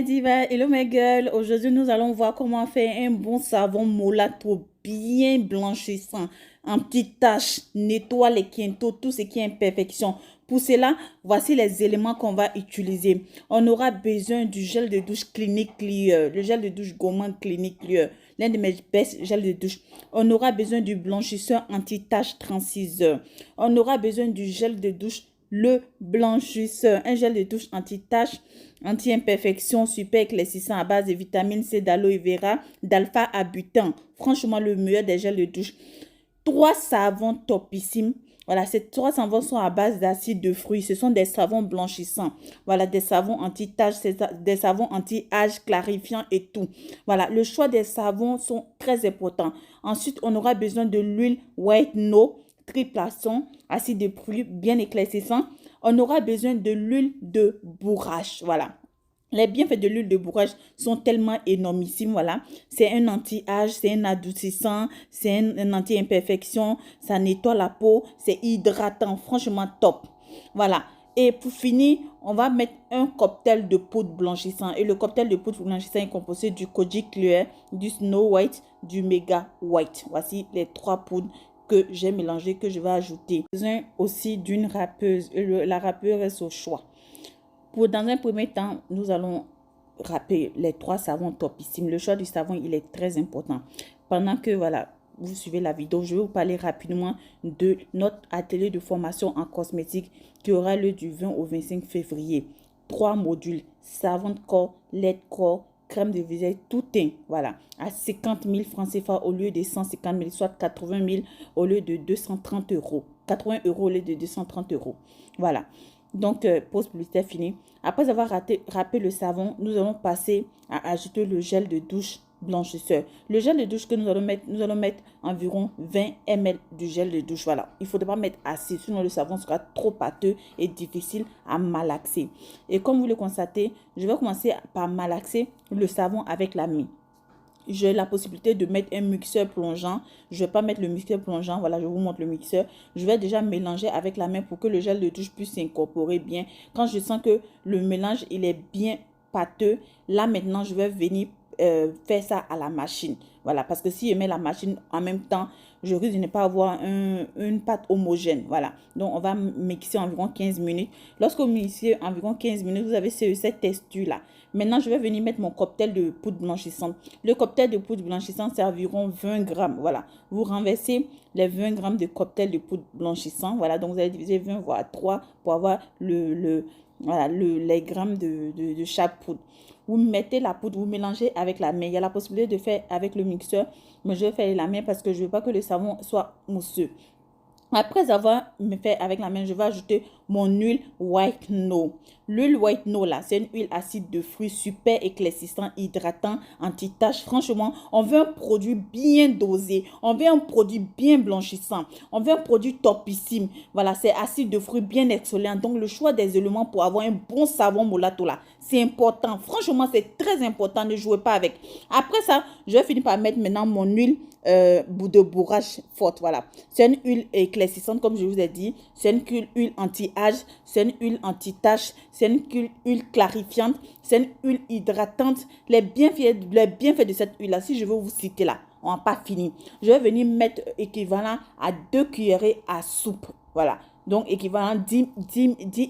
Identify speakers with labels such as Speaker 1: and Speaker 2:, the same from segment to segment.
Speaker 1: Diva, hello mes girls. Aujourd'hui, nous allons voir comment faire un bon savon Molato bien blanchissant, en petites taches, nettoie les quintaux, tout ce qui est imperfection. Pour cela, voici les éléments qu'on va utiliser. On aura besoin du gel de douche Clinique Clear, le gel de douche gourmand Clinique Clear, l'un de mes best gels de douche. On aura besoin du blanchisseur anti-tache 36 heures. On aura besoin du gel de douche le blanchisseur, un gel de douche anti-tache, anti-imperfection, super éclaircissant à base de vitamine C, d'aloe vera, d'alpha-abutin. Franchement, le meilleur des gels de douche. 3 savons topissimes. Voilà, ces 3 savons sont à base d'acide de fruits. Ce sont des savons blanchissants. Voilà, des savons anti-taches, des savons anti-âge, clarifiants et tout. Voilà, le choix des savons sont très importants. Ensuite, on aura besoin de l'huile White No, triple action, acide de fruits bien éclaircissant. On aura besoin de l'huile de bourrache. Voilà. Les bienfaits de l'huile de bourrache sont tellement énormissimes, voilà. C'est un anti-âge, c'est un adoucissant, c'est un anti-imperfection, ça nettoie la peau, c'est hydratant, franchement top. Voilà. Et pour finir, on va mettre un cocktail de poudre blanchissant. Et le cocktail de poudre blanchissant est composé du Kojic Clear, du Snow White, du Mega White. Voici les 3 poudres que j'ai mélangées, que je vais ajouter. Besoin aussi d'une râpeuse. La râpeuse reste au choix. Dans un premier temps, nous allons râper les 3 savons topissimes. Le choix du savon, il est très important. Pendant que, voilà, vous suivez la vidéo, je vais vous parler rapidement de notre atelier de formation en cosmétique qui aura lieu du 20 au 25 février. 3 modules, savon de corps, lait de corps, crème de visage, tout est, voilà, à 50 000 francs CFA au lieu de 150 000, soit 80 000 au lieu de 230 euros. 80 euros au lieu de 230 euros. Voilà. Donc, pause publicitaire finie. Après avoir râpé le savon, nous allons passer à ajouter le gel de douche blanchisseur. Le gel de douche que nous allons mettre environ 20 ml du gel de douche. Voilà, il ne faudra pas mettre assez, sinon le savon sera trop pâteux et difficile à malaxer. Et comme vous le constatez, je vais commencer par malaxer le savon avec la main. J'ai la possibilité de mettre un mixeur plongeant. Je ne vais pas mettre le mixeur plongeant. Voilà, je vous montre le mixeur. Je vais déjà mélanger avec la main pour que le gel de douche puisse s'incorporer bien. Quand je sens que le mélange, il est bien pâteux, là maintenant, je vais venir faire ça à la machine. Voilà, parce que si je mets la machine en même temps, je risque de ne pas avoir une pâte homogène. Voilà, donc on va mixer environ 15 minutes. Lorsque vous mixez environ 15 minutes, vous avez cette texture-là. Maintenant, je vais venir mettre mon cocktail de poudre blanchissante. Le cocktail de poudre blanchissante, c'est environ 20 grammes. Voilà, vous renversez les 20 grammes de cocktail de poudre blanchissant. Voilà, donc vous allez diviser 20 voire 3 pour avoir voilà, les grammes de chaque poudre. Vous mettez la poudre, vous mélangez avec la main. Il y a la possibilité de faire avec le mixeur, mais je vais faire la main parce que je ne veux pas que le savon soit mousseux. Après avoir fait avec la main, je vais ajouter mon huile White No. L'huile White No, là, c'est une huile acide de fruits super éclaircissant, hydratant, anti-tache. Franchement, on veut un produit bien dosé. On veut un produit bien blanchissant. On veut un produit topissime. Voilà, c'est acide de fruits bien exfoliant. Donc, le choix des éléments pour avoir un bon savon Molato, là, c'est important. Franchement, c'est très important. Ne jouez pas avec. Après ça, je vais finir par mettre maintenant mon huile de bourrache forte. Voilà, c'est une huile éclaircissante comme je vous ai dit. C'est une huile anti-âge, c'est une huile anti-tache, c'est une huile clarifiante, c'est une huile hydratante. Les bienfaits de cette huile là, si je veux vous citer là, on n'a pas fini. Je vais venir mettre équivalent à 2 cuillerées à soupe. Voilà, donc équivalent 10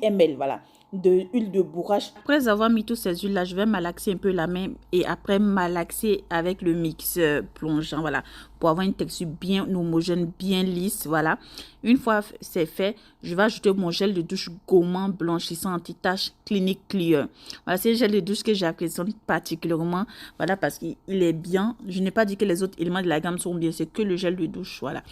Speaker 1: ml. Voilà, de huile de bourrache. Après avoir mis toutes ces huiles là, je vais malaxer un peu la main et après malaxer avec le mixeur plongeant, voilà, pour avoir une texture bien homogène, bien lisse. Voilà, une fois c'est fait, je vais ajouter mon gel de douche gourmand blanchissant anti-tache Clinique Clear. Voilà, c'est le gel de douche que j'apprécie particulièrement, voilà, parce qu'il est bien. Je n'ai pas dit que les autres éléments de la gamme sont bien, c'est que le gel de douche. Voilà,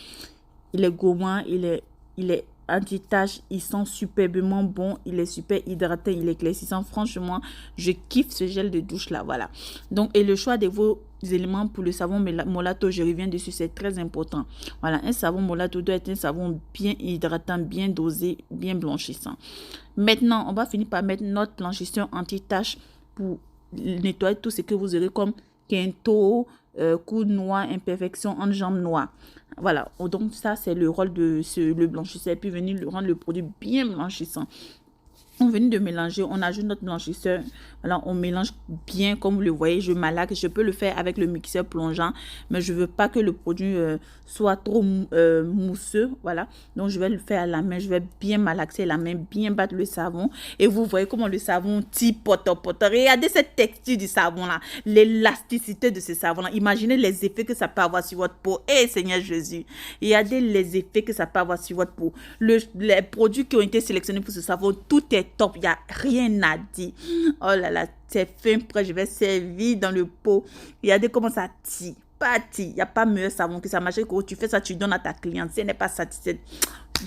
Speaker 1: il est gourmand, il est anti-tache, il sent superbement bon, il est super hydratant, il est éclaircissant. Franchement, je kiffe ce gel de douche là. Voilà, donc, et le choix de vos éléments pour le savon Molato, je reviens dessus, c'est très important. Voilà, un savon Molato doit être un savon bien hydratant, bien dosé, bien blanchissant. Maintenant, on va finir par mettre notre blanchisseur anti-tache pour nettoyer tout ce que vous aurez comme quinto, coude noir, imperfection, en jambe noire. Voilà, donc ça c'est le rôle de le blanchisseur, et puis venir rendre le produit bien blanchissant. On vient de mélanger, on ajoute notre blanchisseur. Voilà, on mélange bien comme vous le voyez. Je malaxe. Je peux le faire avec le mixeur plongeant, mais je veux pas que le produit soit trop mousseux. Voilà, donc je vais le faire à la main. Je vais bien malaxer la main, bien battre le savon. Et vous voyez comment le savon tipote. Regardez cette texture du savon là, l'élasticité de ce savon là. Imaginez les effets que ça peut avoir sur votre peau. Eh Seigneur Jésus, regardez les effets que ça peut avoir sur votre peau. Les produits qui ont été sélectionnés pour ce savon, tout est top, il n'y a rien à dire. Oh là là, c'est fin prêt, je vais servir dans le pot. Regardez comment ça tire. Il n'y a pas meilleur savon que ça. Machin, quand tu fais ça, tu donnes à ta cliente. Si elle n'est pas satisfaite,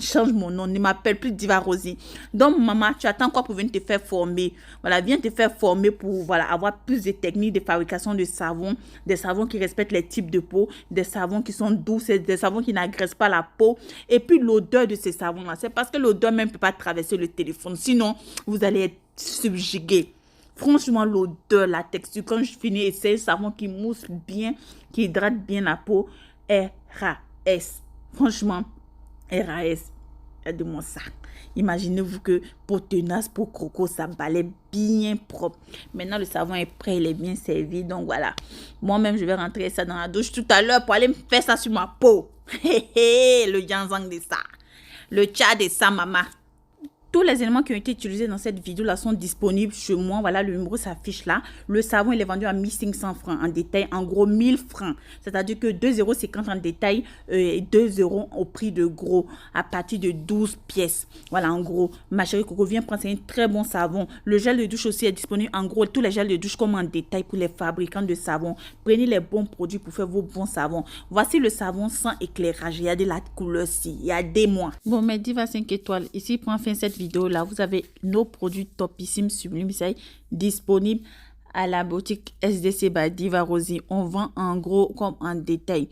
Speaker 1: change mon nom, ne m'appelle plus Diva Rosie. Donc, maman, tu attends quoi pour venir te faire former? Voilà, viens te faire former pour voilà, avoir plus de techniques de fabrication de savon, des savons qui respectent les types de peau, des savons qui sont doux, des savons qui n'agressent pas la peau. Et puis, l'odeur de ces savons-là, c'est parce que l'odeur même ne peut pas traverser le téléphone. Sinon, vous allez être subjugué. Franchement, l'odeur, la texture, quand je finis, c'est un savon qui mousse bien, qui hydrate bien la peau. RAS. Franchement, RAS. Regardez-moi ça. Imaginez-vous que peau tenace, peau croco, ça balaie bien propre. Maintenant, le savon est prêt, il est bien servi. Donc voilà. Moi-même, je vais rentrer ça dans la douche tout à l'heure pour aller me faire ça sur ma peau. Le yanzang de ça. Le tcha de ça, maman. Tous les éléments qui ont été utilisés dans cette vidéo-là sont disponibles chez moi. Voilà, le numéro s'affiche là. Le savon, il est vendu à 1500 francs en détail. En gros, 1000 francs. C'est-à-dire que 2,50 € en détail et 2 € au prix de gros à partir de 12 pièces. Voilà, en gros. Ma chérie Coco, viens prendre. C'est un très bon savon. Le gel de douche aussi est disponible. En gros, tous les gels de douche comme en détail pour les fabricants de savon. Prenez les bons produits pour faire vos bons savons. Voici le savon sans éclairage. Il y a de la couleur-ci. Il y a des mois. Bon, mais Diva 5 étoiles. Ici, prend fin cette vidéo là, vous avez nos produits topissimes sublimes disponibles à la boutique SDC by Diva Rosie. On vend en gros comme en détail,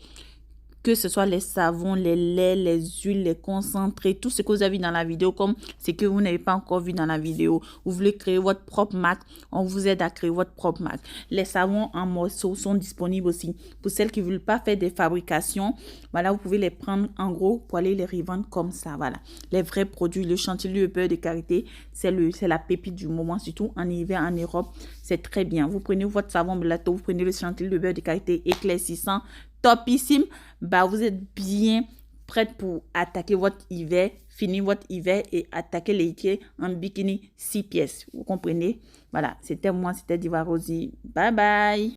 Speaker 1: que ce soit les savons, les laits, les huiles, les concentrés, tout ce que vous avez dans la vidéo, comme ce que vous n'avez pas encore vu dans la vidéo. Vous voulez créer votre propre marque, on vous aide à créer votre propre marque. Les savons en morceaux sont disponibles aussi. Pour celles qui ne veulent pas faire des fabrications, voilà, vous pouvez les prendre en gros pour aller les revendre comme ça. Voilà, les vrais produits, le chantilly, le beurre de karité, c'est la pépite du moment, surtout en hiver en Europe. C'est très bien. Vous prenez votre savon Blato, vous prenez le chantilly, le beurre de karité éclaircissant, topissime, bah vous êtes bien prête pour attaquer votre hiver, finir votre hiver et attaquer l'été en bikini 6 pièces. Vous comprenez? Voilà, c'était moi, c'était Diva Rosie. Bye bye.